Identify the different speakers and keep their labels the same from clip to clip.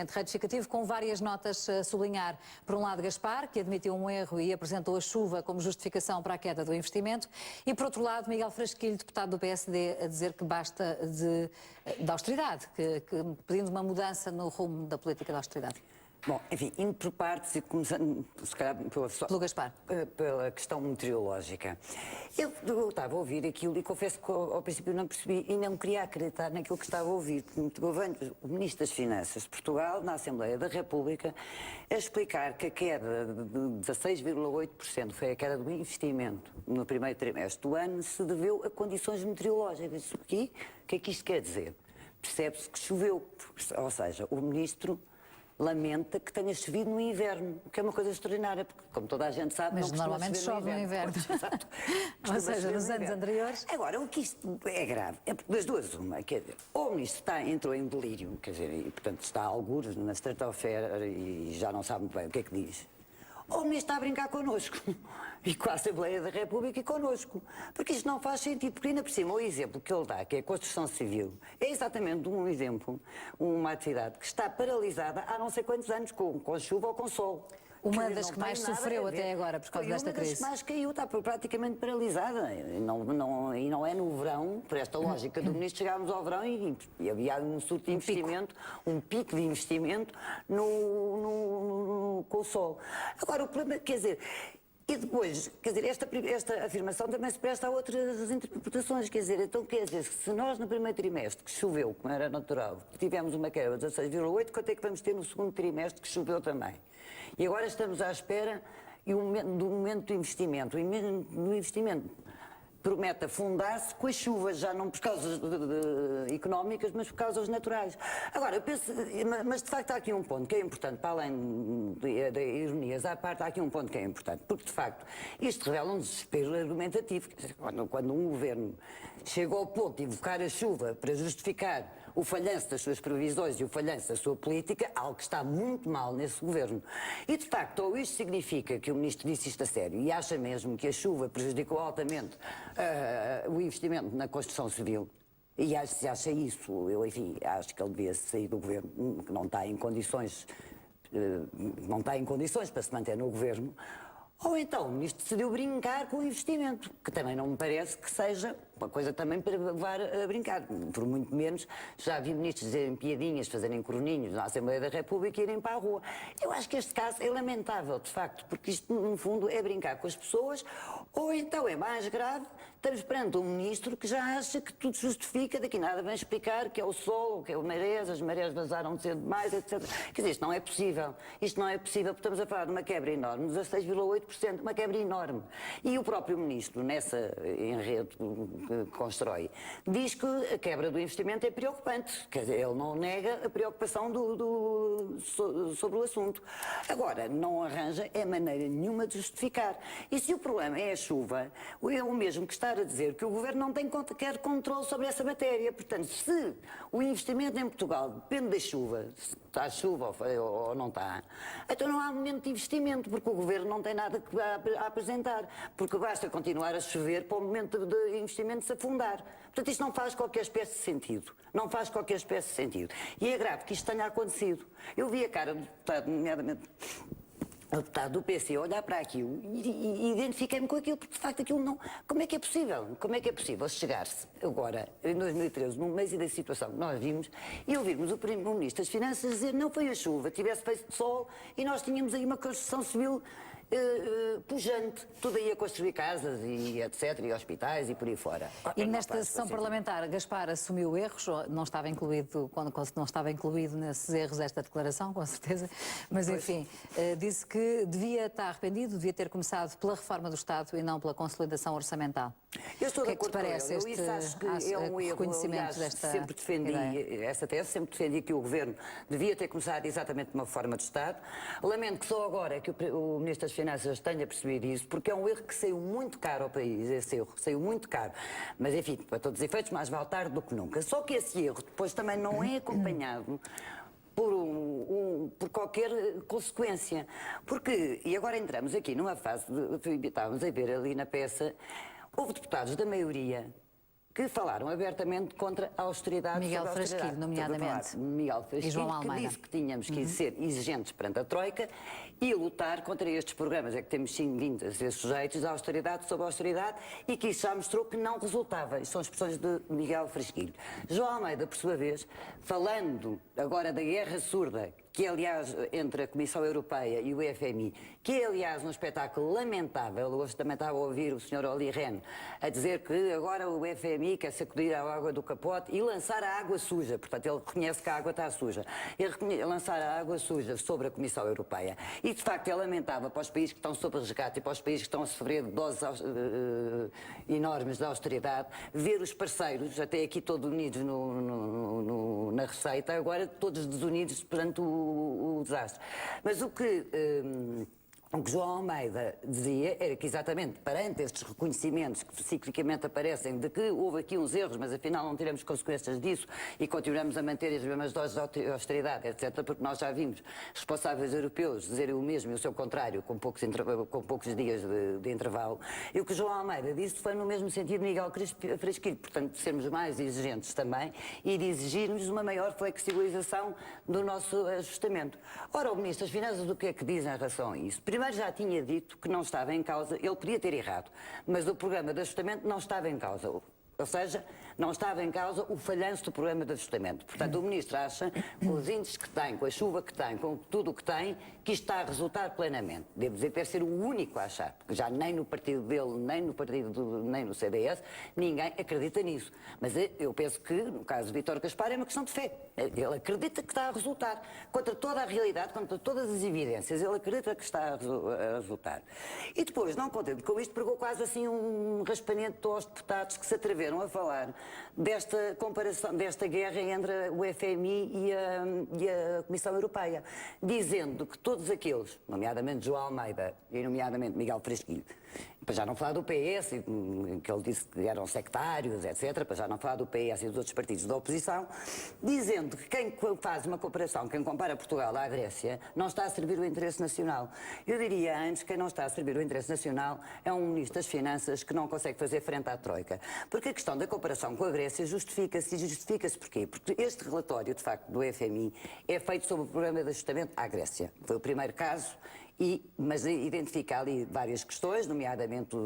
Speaker 1: retificativo com várias notas a sublinhar. Por um lado, Gaspar, que admitiu um erro e apresentou a chuva como justificação para a queda do investimento, e por outro lado, Miguel Frasquilho, deputado do PSD, a dizer que basta de austeridade, pedindo uma mudança no rumo da política de austeridade.
Speaker 2: Bom, enfim, indo por partes e começando, se calhar,
Speaker 1: pelo Gaspar.
Speaker 2: Pela questão meteorológica. Eu estava a ouvir aquilo e confesso que ao princípio não percebi e não queria acreditar naquilo que estava a ouvir. O Ministro das Finanças de Portugal, na Assembleia da República, a explicar que a queda de 16,8% foi a queda do investimento no primeiro trimestre do ano, se deveu a condições meteorológicas. O que é que isto quer dizer? Percebe-se que choveu, ou seja, o Ministro lamenta que tenha chovido no inverno, o que é uma coisa extraordinária, porque, como toda a gente sabe,
Speaker 1: mas
Speaker 2: não
Speaker 1: normalmente chove no inverno.
Speaker 2: Exato.
Speaker 1: Ou seja, nos anos anteriores.
Speaker 2: Agora, o que isto é grave, é porque das duas uma, quer dizer, ou o Ministro entrou em delírio, quer dizer, e portanto está a algures na estratosfera e já não sabe muito bem o que é que diz. Ou o Ministro está a brincar connosco, e com a Assembleia da República e connosco, porque isto não faz sentido, porque ainda por cima o exemplo que ele dá, que é a construção civil, é exatamente um exemplo, uma atividade que está paralisada há não sei quantos anos, com chuva ou com sol.
Speaker 1: Uma das que mais sofreu até agora por causa desta crise.
Speaker 2: Uma das que mais caiu, está praticamente paralisada. E não é no verão, por esta lógica do Ministro, chegámos ao verão e havia um surto de investimento, um pico de investimento com o sol. Agora, o problema, quer dizer, e depois, quer dizer, esta afirmação também se presta a outras interpretações, quer dizer, então quer dizer, se nós no primeiro trimestre, que choveu, como era natural, tivemos uma queda de 16,8, quanto é que vamos ter no segundo trimestre, que choveu também? E agora estamos à espera do momento do investimento. O investimento promete afundar-se com as chuvas, já não por causas económicas, mas por causas naturais. Agora, eu penso, mas de facto há aqui um ponto que é importante, para além de ironias à parte, há aqui um ponto que é importante, porque de facto isto revela um desespero argumentativo. Quando um governo chega ao ponto de invocar a chuva para justificar o falhanço das suas previsões e o falhanço da sua política, algo que está muito mal nesse governo. E de facto, ou isto significa que o Ministro disse isto a sério e acha mesmo que a chuva prejudicou altamente o investimento na construção civil, e se acha isso, eu enfim, acho que ele devia sair do governo, que não está em condições para se manter no governo. Ou então o Ministro decidiu brincar com o investimento, que também não me parece que seja uma coisa também para levar a brincar. Por muito menos, já vi ministros dizerem piadinhas, fazerem corninhos na Assembleia da República e irem para a rua. Eu acho que este caso é lamentável, de facto, porque isto, no fundo, é brincar com as pessoas, ou então é mais grave, estamos perante um ministro que já acha que tudo justifica, daqui nada vem explicar que é o sol, que é o marés, as marés vazaram cedo demais, etc. Quer dizer, isto não é possível. Isto não é possível, porque estamos a falar de uma quebra enorme, 16,8%, uma quebra enorme. E o próprio ministro, nessa enredo que constrói, diz que a quebra do investimento é preocupante. Quer dizer, ele não nega a preocupação sobre o assunto. Agora, não arranja maneira nenhuma de justificar. E se o problema é a chuva, é o mesmo que estar a dizer que o governo não tem qualquer controle sobre essa matéria. Portanto, se o investimento em Portugal depende da chuva, se está chuva ou não está, então não há momento de investimento, porque o governo não tem nada a apresentar, porque basta continuar a chover para o momento de investimento se afundar. Portanto, isto não faz qualquer espécie de sentido. Não faz qualquer espécie de sentido. E é grave que isto tenha acontecido. Eu vi a cara do deputado, nomeadamente o deputado do PC, olhar para aquilo e identifiquei-me com aquilo, porque de facto aquilo não... Como é que é possível? Como é que é possível chegar-se agora, em 2013, no meio da situação que nós vimos, e ouvirmos o Primeiro-Ministro das Finanças dizer não foi a chuva, tivesse feito sol e nós tínhamos aí uma construção civil pujante, tudo aí a construir casas e etc, e hospitais e por aí fora.
Speaker 1: E nesta sessão parlamentar, Gaspar assumiu erros, não estava incluído, quando não estava incluído nesses erros esta declaração, com certeza, mas enfim, disse que devia estar arrependido, devia ter começado pela reforma do Estado e não pela consolidação orçamental.
Speaker 2: Eu estou de
Speaker 1: acordo com ele.
Speaker 2: Eu isso acho que é um erro, aliás, sempre defendi essa tese, sempre defendi que o Governo devia ter começado exatamente de uma reforma do Estado. Lamento que só agora é que o Ministro das Finanças tenha percebido isso, porque é um erro que saiu muito caro ao país, esse erro saiu muito caro. Mas enfim, para todos os efeitos, mais vale tarde do que nunca. Só que esse erro depois também não é acompanhado por qualquer consequência. Porque, e agora entramos aqui numa fase, estávamos a ver ali na peça, houve deputados da maioria que falaram abertamente contra a austeridade.
Speaker 1: Miguel
Speaker 2: sobre a austeridade.
Speaker 1: Frasquilho, nomeadamente.
Speaker 2: Miguel
Speaker 1: E João
Speaker 2: Frasquilho, que
Speaker 1: Almeida.
Speaker 2: disse que tínhamos que ser exigentes perante a Troika e lutar contra estes programas, é que temos sim vindo a ser sujeitos à austeridade sobre a austeridade e que isso já mostrou que não resultava. Isto são expressões de Miguel Frasquilho. João Almeida, por sua vez, falando agora da guerra surda, que é, aliás, entre a Comissão Europeia e o FMI, que é, aliás, um espetáculo lamentável. Hoje também estava a ouvir o Sr. Olli Rehn a dizer que agora o FMI quer sacudir a água do capote e lançar a água suja. Portanto, ele reconhece que a água está suja. Ele lançar a água suja sobre a Comissão Europeia. E, de facto, é lamentável para os países que estão sob resgate e para os países que estão a sofrer de doses enormes de austeridade, ver os parceiros, até aqui todos unidos na receita, agora todos desunidos perante o desastre. Mas o que João Almeida dizia era que exatamente perante estes reconhecimentos que ciclicamente aparecem de que houve aqui uns erros, mas afinal não tiramos consequências disso e continuamos a manter as mesmas doses de austeridade, etc., porque nós já vimos responsáveis europeus dizerem o mesmo e o seu contrário com poucos dias de intervalo. E o que João Almeida disse foi no mesmo sentido de Miguel Frasquilho, portanto, de sermos mais exigentes também e de exigirmos uma maior flexibilização do nosso ajustamento. Ora, o Ministro das Finanças o que é que diz em relação a isso? Primeiro já tinha dito que não estava em causa, ele podia ter errado, mas o programa de ajustamento não estava em causa. Ou seja, não estava em causa o falhanço do programa de ajustamento. Portanto, o Ministro acha, com os índices que tem, com a chuva que tem, com tudo o que tem, que isto está a resultar plenamente. Devo dizer, deve ser o único a achar, porque já nem no partido dele, nem no CDS, ninguém acredita nisso. Mas eu penso que, no caso de Vítor Gaspar, é uma questão de fé. Ele acredita que está a resultar. Contra toda a realidade, contra todas as evidências, ele acredita que está a resultar. E depois, não contente com isto, pegou quase assim um raspanete aos deputados que se atreveram a falar desta comparação, desta guerra entre o FMI e a Comissão Europeia, dizendo que todos aqueles, nomeadamente João Almeida e nomeadamente Miguel Frasquilho, para já não falar do PS, que ele disse que eram sectários, etc., para já não falar do PS e dos outros partidos da oposição, dizendo que quem faz uma comparação, quem compara Portugal à Grécia, não está a servir o interesse nacional. Eu diria antes, quem não está a servir o interesse nacional é um Ministro das Finanças que não consegue fazer frente à Troika. Porque a questão da comparação com a Grécia justifica-se. E justifica-se porquê? Porque este relatório, de facto, do FMI é feito sobre o programa de ajustamento à Grécia. Foi o primeiro caso, mas identifica ali várias questões, nomeadamente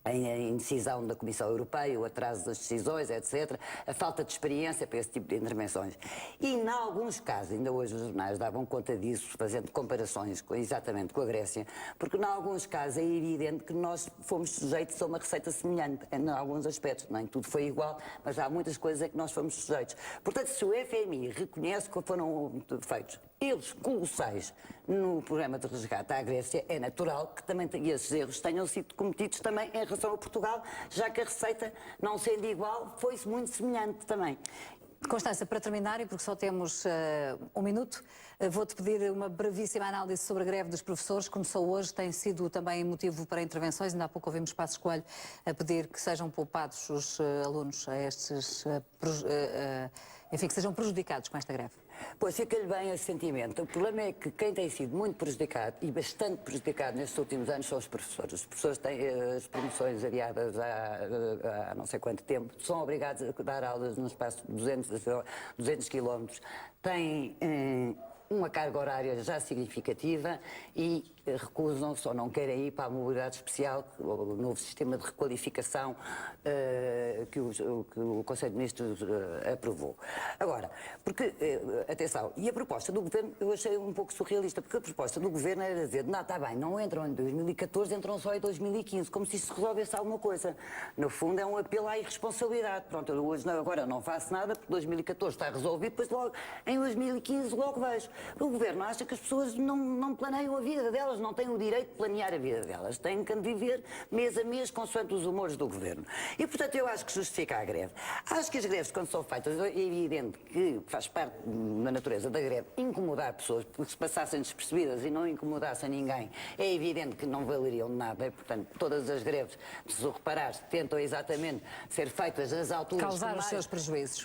Speaker 2: a indecisão da Comissão Europeia, o atraso das decisões, etc., a falta de experiência para esse tipo de intervenções. E, em alguns casos, ainda hoje os jornais davam conta disso, fazendo comparações exatamente com a Grécia, porque, em alguns casos, é evidente que nós fomos sujeitos a uma receita semelhante, em alguns aspectos. Nem tudo foi igual, mas há muitas coisas a que nós fomos sujeitos. Portanto, se o FMI reconhece que foram feitos erros colossais no programa de resgate à Grécia, é natural que também esses erros tenham sido cometidos também em relação a Portugal, já que a receita, não sendo igual, foi muito semelhante também.
Speaker 1: Constança, para terminar, e porque só temos um minuto, vou-te pedir uma brevíssima análise sobre a greve dos professores. Começou hoje, tem sido também motivo para intervenções. Ainda há pouco ouvimos Passos Coelho a pedir que sejam poupados os alunos a estes, enfim, que sejam prejudicados com esta greve.
Speaker 2: Pois fica-lhe bem esse sentimento. O problema é que quem tem sido muito prejudicado e bastante prejudicado nestes últimos anos são os professores. Os professores têm as promoções adiadas há não sei quanto tempo, são obrigados a dar aulas no espaço de 200 quilómetros, têm uma carga horária já significativa e recusam-se ou não querem ir para a mobilidade especial, o novo sistema de requalificação que o Conselho de Ministros aprovou. Agora, porque, atenção, e a proposta do Governo eu achei um pouco surrealista, porque a proposta do Governo era dizer, não, está bem, não entram em 2014, entram só em 2015, como se isso resolvesse alguma coisa. No fundo é um apelo à irresponsabilidade. Pronto, eu hoje agora não faço nada, porque 2014 está resolvido, depois logo, em 2015 logo vejo. O Governo acha que as pessoas não planeiam a vida delas, não têm o direito de planear a vida delas, têm que viver mês a mês consoante os humores do Governo. E, portanto, eu acho que justifica a greve. Acho que as greves, quando são feitas, é evidente que faz parte da natureza da greve incomodar pessoas, porque se passassem despercebidas e não incomodassem ninguém, é evidente que não valeriam de nada. E, portanto, todas as greves, se reparares, tentam exatamente ser feitas nas alturas...
Speaker 1: Causar os seus prejuízos.